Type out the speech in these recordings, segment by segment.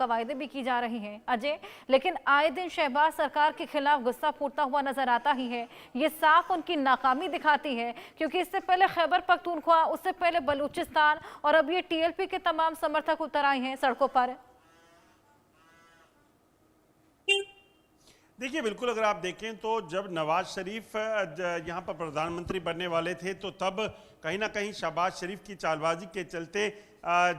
कवायदे भी की जा रही हैं अजय, लेकिन आए दिन शहबाज सरकार के खिलाफ गुस्सा फूटता हुआ नजर आता ही है। ये साफ उनकी नाकामी दिखाती है, क्योंकि इससे पहले खैबर पख्तूनख्वा, उससे पहले बलूचिस्तान और अब ये टीएलपी के तमाम समर्थक उतर आए हैं सड़कों पर। देखिए, बिल्कुल अगर आप देखें तो जब नवाज शरीफ यहाँ पर प्रधानमंत्री बनने वाले थे तो तब कहीं ना कहीं शहबाज शरीफ की चालबाजी के चलते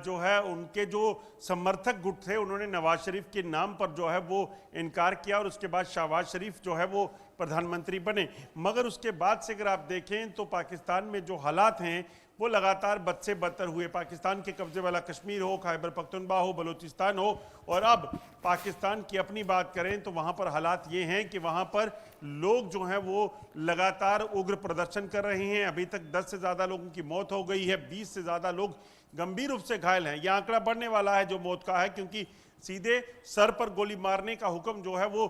जो है उनके जो समर्थक गुट थे उन्होंने नवाज शरीफ के नाम पर जो है वो इनकार किया और उसके बाद शहबाज शरीफ जो है वो प्रधानमंत्री बने। मगर उसके बाद से अगर आप देखें तो पाकिस्तान में जो हालात हैं वो लगातार बद से बदतर हुए। पाकिस्तान के कब्जे वाला कश्मीर हो, खैबर पख्तूनख्वा हो, बलूचिस्तान हो, और अब पाकिस्तान की अपनी बात करें तो वहाँ पर हालात ये हैं कि वहाँ पर लोग जो हैं वो लगातार उग्र प्रदर्शन कर रहे हैं। अभी तक 10 से ज़्यादा लोगों की मौत हो गई है, 20 से ज़्यादा लोग गंभीर रूप से घायल हैं। यह आंकड़ा बढ़ने वाला है जो मौत का है, क्योंकि सीधे सर पर गोली मारने का हुक्म जो है वो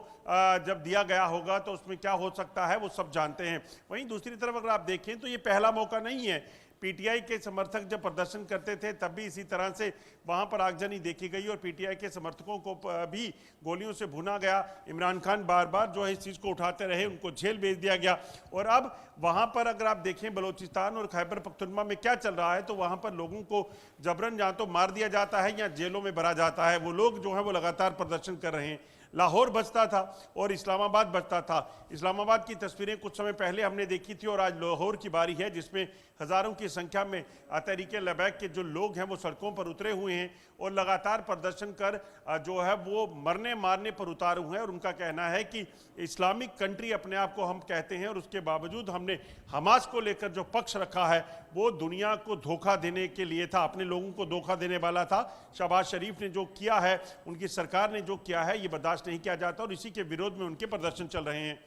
जब दिया गया होगा तो उसमें क्या हो सकता है वो सब जानते हैं। वहीं दूसरी तरफ अगर आप देखें तो ये पहला मौका नहीं है। पीटीआई के समर्थक जब प्रदर्शन करते थे तब भी इसी तरह से वहां पर आगजनी देखी गई और पीटीआई के समर्थकों को भी गोलियों से भुना गया। इमरान खान बार बार जो है इस चीज़ को उठाते रहे, उनको जेल भेज दिया गया। और अब वहां पर अगर आप देखें बलूचिस्तान और खैबर पख्तूनख्वा में क्या चल रहा है तो वहां पर लोगों को जबरन या तो मार दिया जाता है या जेलों में भरा जाता है। वो लोग जो है वो लगातार प्रदर्शन कर रहे हैं। लाहौर बचता था और इस्लामाबाद बचता था। इस्लामाबाद की तस्वीरें कुछ समय पहले हमने देखी थी और आज लाहौर की बारी है, जिसमें हज़ारों की संख्या में तहरीक लबैक के जो लोग हैं वो सड़कों पर उतरे हुए हैं और लगातार प्रदर्शन कर जो है वो मरने मारने पर उतारे हुए हैं। और उनका कहना है कि इस्लामिक कंट्री अपने आप को हम कहते हैं और उसके बावजूद हमने हमास को लेकर जो पक्ष रखा है वो दुनिया को धोखा देने के लिए था, अपने लोगों को धोखा देने वाला था। शहबाज शरीफ ने जो किया है, उनकी सरकार ने जो किया है, ये बर्दाश्त नहीं किया जाता और इसी के विरोध में उनके प्रदर्शन चल रहे हैं।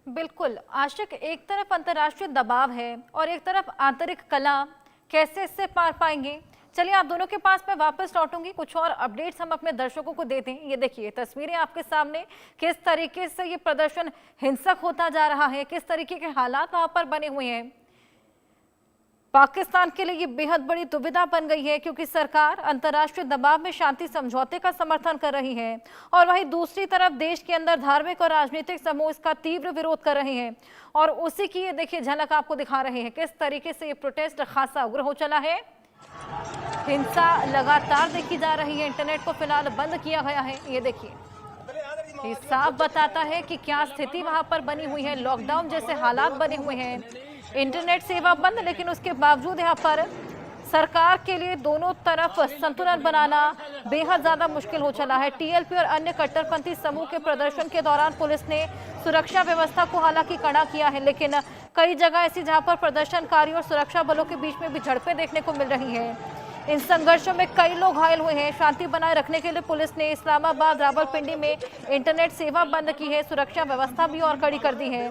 बिल्कुल आशिक, एक तरफ अंतर्राष्ट्रीय दबाव है और एक तरफ आंतरिक कला, कैसे इससे पार पाएंगे? चलिए आप दोनों के पास मैं वापस लौटूंगी, कुछ और अपडेट्स हम अपने दर्शकों को देते हैं। ये देखिए तस्वीरें आपके सामने, किस तरीके से ये प्रदर्शन हिंसक होता जा रहा है, किस तरीके के हालात वहां पर बने हुए हैं। पाकिस्तान के लिए ये बेहद बड़ी दुविधा बन गई है, क्योंकि सरकार अंतर्राष्ट्रीय दबाव में शांति समझौते का समर्थन कर रही है और वहीं दूसरी तरफ देश के अंदर धार्मिक और राजनीतिक समूह इसका तीव्र विरोध कर रहे हैं। और उसी की ये देखिए झलक आपको दिखा रहे हैं किस तरीके से ये प्रोटेस्ट खासा उग्र हो चला है। हिंसा लगातार देखी जा रही है। इंटरनेट को फिलहाल बंद किया गया है। ये देखिए, ये साफ बताता है कि क्या स्थिति वहां पर बनी हुई है। लॉकडाउन जैसे हालात बने हुए हैं, इंटरनेट सेवा बंद, लेकिन उसके बावजूद यहाँ पर सरकार के लिए दोनों तरफ संतुलन बनाना बेहद ज्यादा मुश्किल हो चला है। टीएलपी और अन्य कट्टरपंथी समूह के प्रदर्शन के दौरान पुलिस ने सुरक्षा व्यवस्था को हालांकि कड़ा किया है, लेकिन कई जगह ऐसी जहां पर प्रदर्शनकारी और सुरक्षा बलों के बीच में भी झड़पें देखने को मिल रही हैं। इन संघर्षों में कई लोग घायल हुए हैं। शांति बनाए रखने के लिए पुलिस ने इस्लामाबाद, रावलपिंडी में इंटरनेट सेवा बंद की है, सुरक्षा व्यवस्था भी और कड़ी कर दी है।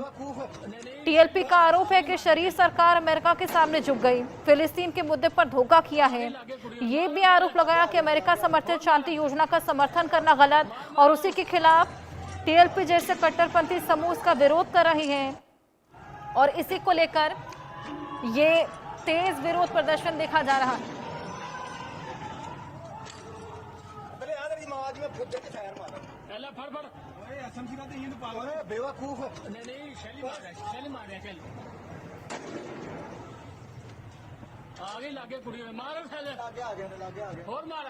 टीएलपी का आरोप है कि शरीफ सरकार अमेरिका के सामने झुक गई, फिलिस्तीन के मुद्दे पर धोखा किया है। ये भी आरोप लगाया कि अमेरिका समर्थित शांति योजना का समर्थन करना गलत और उसी के खिलाफ टीएलपी जैसे कट्टरपंथी समूह इसका विरोध कर रहे हैं। और इसी को लेकर ये तेज विरोध प्रदर्शन देखा जा रहा है। आगे लागे कुड़ी में मार फैले लागे और मार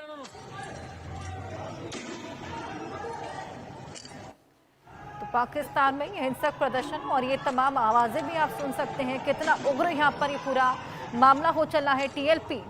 उन्होंने। तो पाकिस्तान में ये हिंसक प्रदर्शन और ये तमाम आवाजें भी आप सुन सकते हैं, कितना उग्र यहाँ पर ये पूरा मामला हो चला है। टीएलपी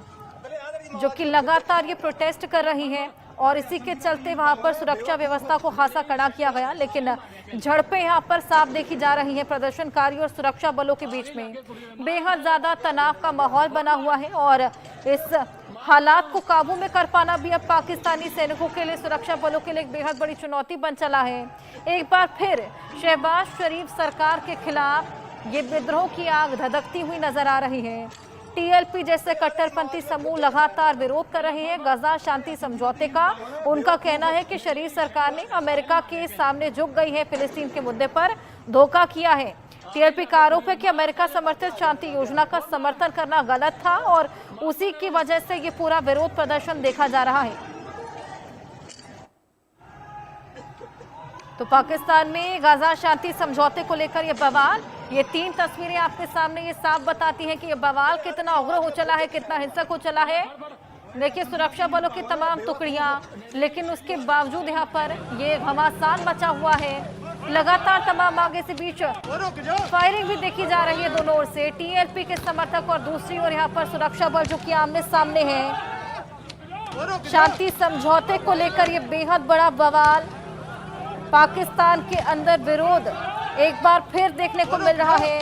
जो कि लगातार ये प्रोटेस्ट कर रही है और इसी के चलते वहां पर सुरक्षा व्यवस्था को खासा कड़ा किया गया, लेकिन झड़पें यहाँ पर साफ देखी जा रही हैं प्रदर्शनकारी और सुरक्षा बलों के बीच में। बेहद ज्यादा तनाव का माहौल बना हुआ है और इस हालात को काबू में कर पाना भी अब पाकिस्तानी सैनिकों के लिए, सुरक्षा बलों के लिए एक बेहद बड़ी चुनौती बन चला है। एक बार फिर शहबाज शरीफ सरकार के खिलाफ ये विद्रोह की आग धधकती हुई नजर आ रही है। टीएलपी जैसे कट्टरपंथी समूह लगातार विरोध कर रहे हैं गजा शांति समझौते का। उनका कहना है कि शरीफ सरकार ने अमेरिका के सामने झुक गई है, फिलिस्तीन के मुद्दे पर धोखा किया है। टीएलपी का आरोप है कि अमेरिका समर्थित शांति योजना का समर्थन करना गलत था और उसी की वजह से ये पूरा विरोध प्रदर्शन देखा जा रहा है। तो पाकिस्तान में गाजा शांति समझौते को लेकर ये बवाल, ये 3 तस्वीरें आपके सामने ये साफ बताती हैं कि ये बवाल कितना उग्र हो चला है, कितना हिंसक हो चला है। देखिए सुरक्षा बलों की तमाम टुकड़ियां, लेकिन उसके बावजूद यहाँ पर ये घमासान मचा हुआ है। लगातार तमाम आगे से बीच फायरिंग भी देखी जा रही है दोनों ओर से, टीएलपी के समर्थक और दूसरी ओर यहाँ पर सुरक्षा बल जो कि आमने सामने हैं। शांति समझौते को लेकर ये बेहद बड़ा बवाल, पाकिस्तान के अंदर विरोध एक बार फिर देखने को मिल रहा है।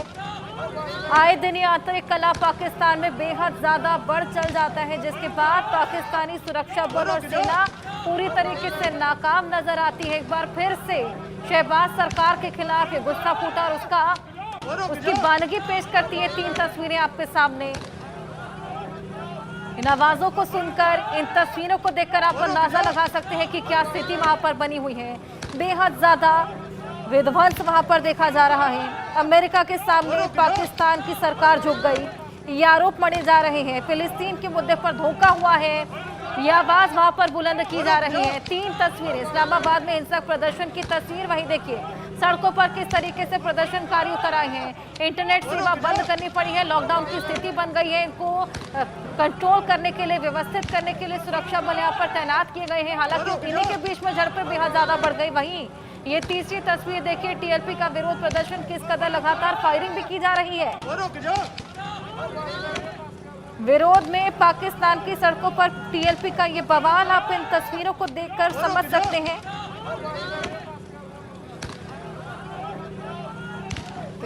आए दिन ये आंतरिक कलह पाकिस्तान में बेहद ज्यादा बढ़ चल जाता है, जिसके बाद पाकिस्तानी सुरक्षा बल और सेना पूरी तरीके से नाकाम नजर आती है। एक बार फिर से शहबाज सरकार के खिलाफ ये गुस्सा फूटा और उसकी बानगी पेश करती है 3 तस्वीरें आपके सामने। इन आवाजों को सुनकर, इन तस्वीरों को देखकर आप अंदाजा लगा सकते हैं कि क्या स्थिति वहां पर बनी हुई है। बेहद ज्यादा विध्वंस वहां पर देखा जा रहा है। अमेरिका के सामने पाकिस्तान की सरकार झुक गई, ये आरोप मढ़े जा रहे हैं। फिलिस्तीन के मुद्दे पर धोखा हुआ है, ये आवाज वहां पर बुलंद की जा रही है। 3 तस्वीरें, इस्लामाबाद में हिंसक प्रदर्शन की तस्वीर वही देखिए, सड़कों पर किस तरीके से प्रदर्शनकारी उतर आए हैं। इंटरनेट सेवा बंद करनी पड़ी है, लॉकडाउन की स्थिति बन गई है। इनको कंट्रोल करने के लिए, व्यवस्थित करने के लिए सुरक्षा बल यहाँ पर तैनात किए गए हैं। हालांकि इन्हीं के बीच में झड़पें बेहद ज्यादा बढ़ गई। वहीं ये तीसरी तस्वीर देखिए, टीएलपी का विरोध प्रदर्शन किस कदर लगातार फायरिंग भी की जा रही है। विरोध में पाकिस्तान की सड़कों पर टीएलपी का ये बवाल आप इन तस्वीरों को देखकर समझ सकते हैं।